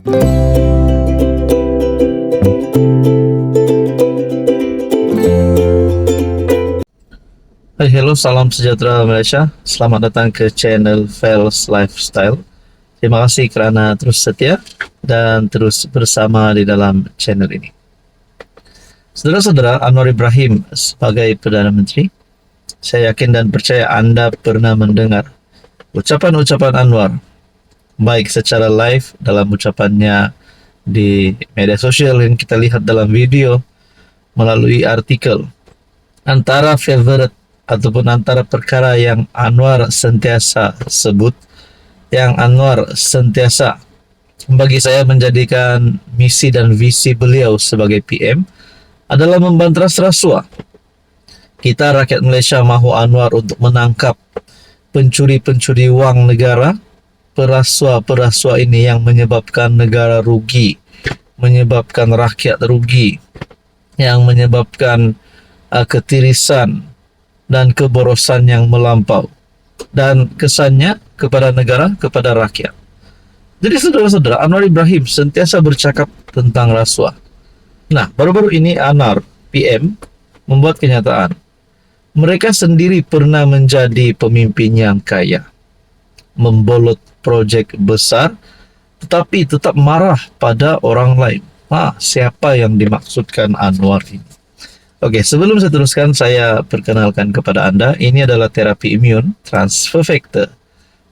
Hai, hello, salam sejahtera Malaysia. Selamat datang ke channel Fels Lifestyle. Terima kasih kerana terus setia dan terus bersama di dalam channel ini. Saudara-saudara, Anwar Ibrahim sebagai Perdana Menteri, saya yakin dan percaya Anda pernah mendengar ucapan-ucapan Anwar, baik secara live dalam ucapannya di media sosial yang kita lihat dalam video, melalui artikel. Antara favorite ataupun antara perkara yang Anwar sentiasa sebut, yang Anwar sentiasa bagi saya menjadikan misi dan visi beliau sebagai PM adalah membanteras rasuah. Kita rakyat Malaysia mahu Anwar untuk menangkap pencuri-pencuri wang negara, perasua-perasua ini yang menyebabkan negara rugi, menyebabkan rakyat rugi, yang menyebabkan ketirisan dan keborosan yang melampau, dan kesannya kepada negara, kepada rakyat. Jadi saudara-saudara, Anwar Ibrahim sentiasa bercakap tentang rasuah. Nah, baru-baru ini Anwar PM membuat kenyataan. Mereka sendiri pernah menjadi pemimpin yang kaya, membolot projek besar, tetapi tetap marah pada orang lain. Siapa yang dimaksudkan Anwar ini? Oke, sebelum saya teruskan, saya perkenalkan kepada Anda, ini adalah terapi imun transfer factor.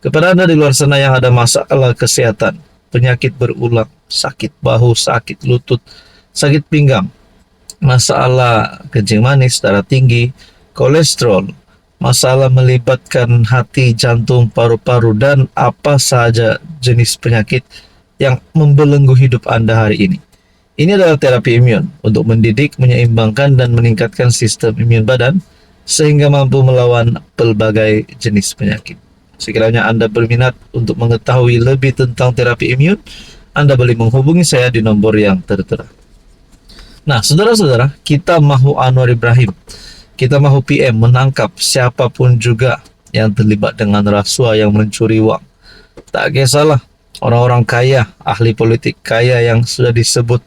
Kepada Anda di luar sana yang ada masalah kesehatan, penyakit berulang, sakit bahu, sakit lutut, sakit pinggang, masalah kencing manis, darah tinggi, kolesterol, masalah melibatkan hati, jantung, paru-paru, dan apa sahaja jenis penyakit yang membelenggu hidup Anda hari ini. Ini adalah terapi imun untuk mendidik, menyeimbangkan, dan meningkatkan sistem imun badan sehingga mampu melawan pelbagai jenis penyakit. Sekiranya Anda berminat untuk mengetahui lebih tentang terapi imun, Anda boleh menghubungi saya di nombor yang tertera. Nah, saudara-saudara, kita mahu Anwar Ibrahim, kita mahu PM menangkap siapapun juga yang terlibat dengan rasuah, yang mencuri wang. Tak kisahlah orang-orang kaya, ahli politik kaya yang sudah disebut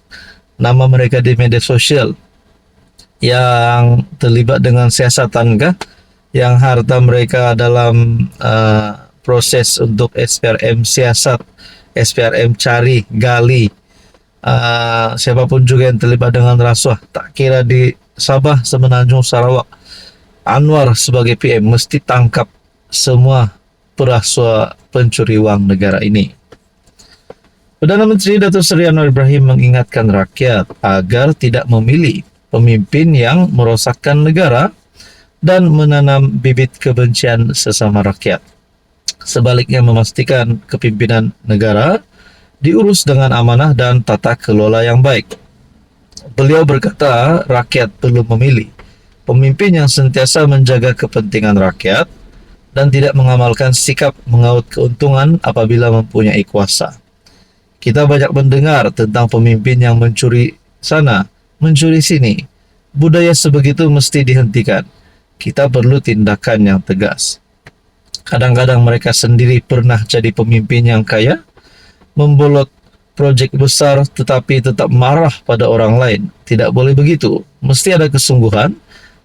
nama mereka di media sosial, yang terlibat dengan siasatan kah, yang harta mereka dalam proses untuk SPRM siasat, SPRM cari, gali, siapapun juga yang terlibat dengan rasuah, tak kira di Sabah, Semenanjung, Sarawak, Anwar sebagai PM mesti tangkap semua perasuah pencuri wang negara ini. Perdana Menteri Datuk Seri Anwar Ibrahim mengingatkan rakyat agar tidak memilih pemimpin yang merosakkan negara dan menanam bibit kebencian sesama rakyat. Sebaliknya memastikan kepimpinan negara diurus dengan amanah dan tata kelola yang baik. Beliau berkata rakyat perlu memilih pemimpin yang sentiasa menjaga kepentingan rakyat dan tidak mengamalkan sikap mengaut keuntungan apabila mempunyai kuasa. Kita banyak mendengar tentang pemimpin yang mencuri sana, mencuri sini. Budaya sebegitu mesti dihentikan. Kita perlu tindakan yang tegas. Kadang-kadang mereka sendiri pernah jadi pemimpin yang kaya, membolot projek besar tetapi tetap marah pada orang lain. Tidak boleh begitu. Mesti ada kesungguhan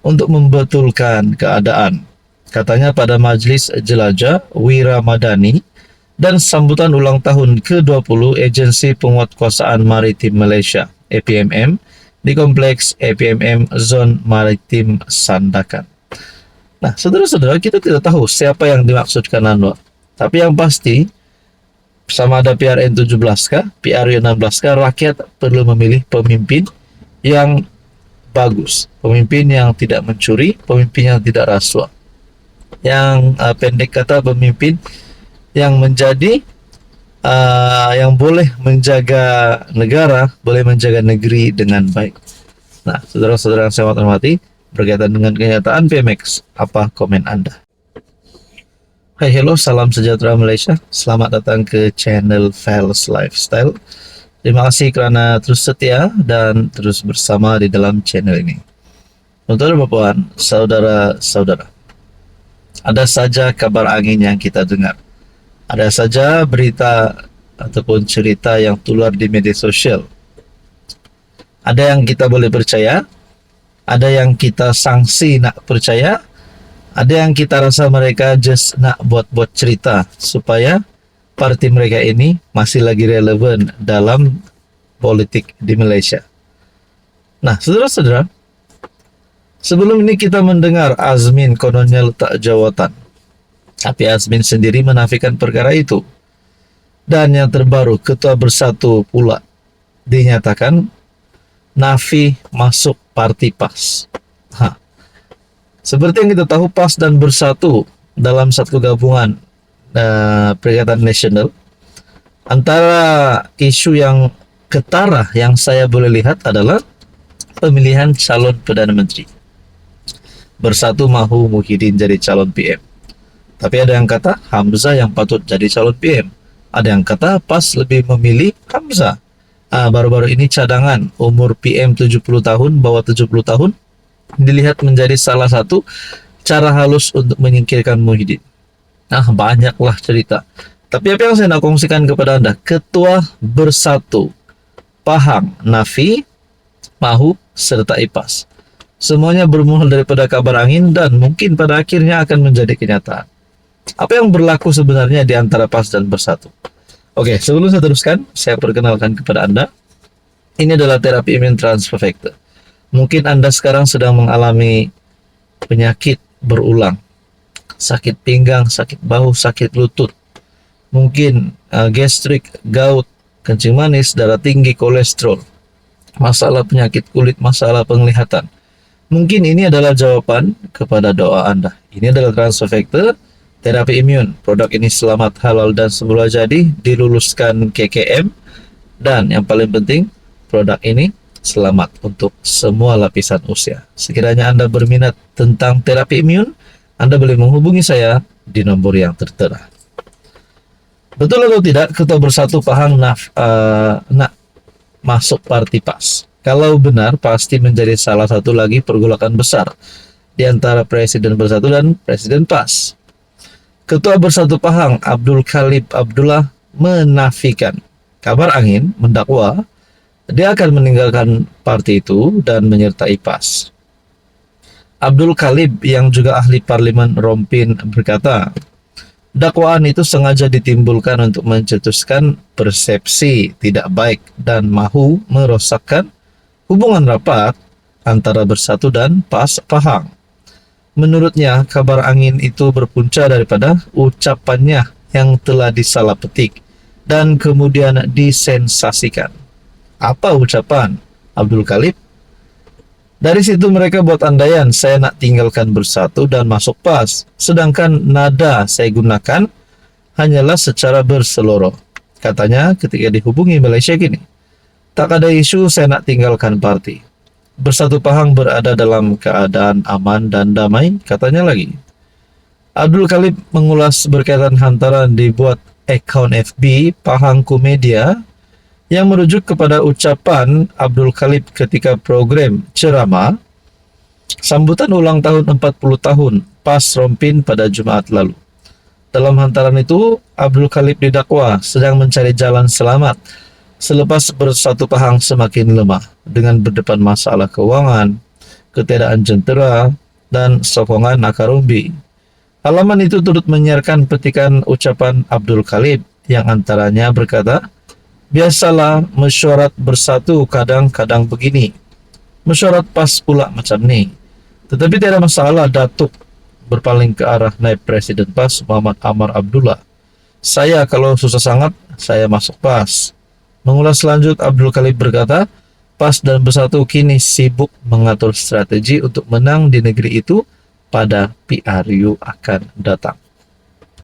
untuk membetulkan keadaan. Katanya pada Majlis Jelajah Wira Madani dan sambutan ulang tahun ke-20 Agensi Penguatkuasaan Maritim Malaysia APMM di Kompleks APMM Zon Maritim Sandakan. Nah, saudara-saudara, kita tidak tahu siapa yang dimaksudkan Anwar. Tapi yang pasti, sama ada PRN 17 kah, PRU 16 kah, rakyat perlu memilih pemimpin yang bagus, pemimpin yang tidak mencuri, pemimpin yang tidak rasuah. Yang pendek kata, pemimpin yang menjadi yang boleh menjaga negara, boleh menjaga negeri dengan baik. Nah, saudara-saudara yang saya hormati, berkaitan dengan kenyataan PMX, apa komen Anda? Hai, hello, salam sejahtera Malaysia. Selamat datang ke channel Fels Lifestyle. Terima kasih kerana terus setia dan terus bersama di dalam channel ini. Tuan-tuan dan puan, saudara-saudara, ada saja kabar angin yang kita dengar. Ada saja berita ataupun cerita yang tular di media sosial. Ada yang kita boleh percaya, ada yang kita sanksi nak percaya, ada yang kita rasa mereka just nak buat-buat cerita supaya parti mereka ini masih lagi relevan dalam politik di Malaysia. Nah, saudara-saudara, sebelum ini kita mendengar Azmin kononnya letak jawatan, tapi Azmin sendiri menafikan perkara itu. Dan yang terbaru, Ketua Bersatu pula dinyatakan nafi masuk parti PAS. Seperti yang kita tahu, PAS dan Bersatu dalam satu gabungan Perikatan Nasional. Antara isu yang ketara yang saya boleh lihat adalah pemilihan calon Perdana Menteri. Bersatu mahu Muhyiddin jadi calon PM. Tapi ada yang kata Hamzah yang patut jadi calon PM. Ada yang kata PAS lebih memilih Hamzah. Baru-baru ini cadangan umur PM 70 tahun, bawah 70 tahun, dilihat menjadi salah satu cara halus untuk menyingkirkan Muhyiddin. Banyaklah cerita. Tapi apa yang saya nak kongsikan kepada Anda, Ketua Bersatu, Pahang, Nafi, Mahu, serta IPAS. Semuanya bermula daripada kabar angin dan mungkin pada akhirnya akan menjadi kenyataan. Apa yang berlaku sebenarnya di antara PAS dan Bersatu? Oke, sebelum saya teruskan, saya perkenalkan kepada Anda. Ini adalah terapi imun transfer factor. Mungkin Anda sekarang sedang mengalami penyakit berulang. Sakit pinggang, sakit bahu, sakit lutut. Mungkin gastrik, gout, kencing manis, darah tinggi, kolesterol. Masalah penyakit kulit, masalah penglihatan. Mungkin ini adalah jawaban kepada doa Anda. Ini adalah transfer factor terapi imun. Produk ini selamat, halal, dan semula jadi diluluskan KKM. Dan yang paling penting, produk ini selamat untuk semua lapisan usia. Sekiranya Anda berminat tentang terapi imun, Anda boleh menghubungi saya di nomor yang tertera. Betul atau tidak, Ketua Bersatu Pahang nak masuk parti PAS? Kalau benar, pasti menjadi salah satu lagi pergolakan besar di antara Presiden Bersatu dan Presiden PAS. Ketua Bersatu Pahang Abdul Khalib Abdullah menafikan kabar angin, mendakwa dia akan meninggalkan parti itu dan menyertai PAS. Abdul Khalib yang juga ahli parlimen Rompin berkata, dakwaan itu sengaja ditimbulkan untuk mencetuskan persepsi tidak baik dan mahu merosakkan hubungan rapat antara Bersatu dan PAS Pahang. Menurutnya, kabar angin itu berpunca daripada ucapannya yang telah disalah petik dan kemudian disensasikan. Apa ucapan Abdul Khalib? Dari situ mereka buat andaian saya nak tinggalkan Bersatu dan masuk PAS, sedangkan nada saya gunakan hanyalah secara berseloroh. Katanya ketika dihubungi Malaysia gini, tak ada isu saya nak tinggalkan parti. Bersatu Pahang berada dalam keadaan aman dan damai, katanya lagi. Abdul Khalib mengulas berkaitan hantaran dibuat akaun FB Pahang Komedia yang merujuk kepada ucapan Abdul Khalib ketika program ceramah sambutan ulang tahun 40 tahun PAS Rompin pada Jumaat lalu. Dalam hantaran itu, Abdul Khalib didakwa sedang mencari jalan selamat selepas Bersatu Pahang semakin lemah dengan berdepan masalah keuangan, ketiadaan jentera, dan sokongan akar umbi. Halaman itu turut menyiarkan petikan ucapan Abdul Khalib yang antaranya berkata, biasalah mesyuarat Bersatu kadang-kadang begini, mesyuarat PAS pula macam ni. Tetapi tidak masalah Datuk berpaling ke arah naib Presiden PAS Muhammad Amar Abdullah. Saya kalau susah sangat, saya masuk PAS. Mengulas lanjut, Abdul Khalib berkata, PAS dan Bersatu kini sibuk mengatur strategi untuk menang di negeri itu pada PRU akan datang.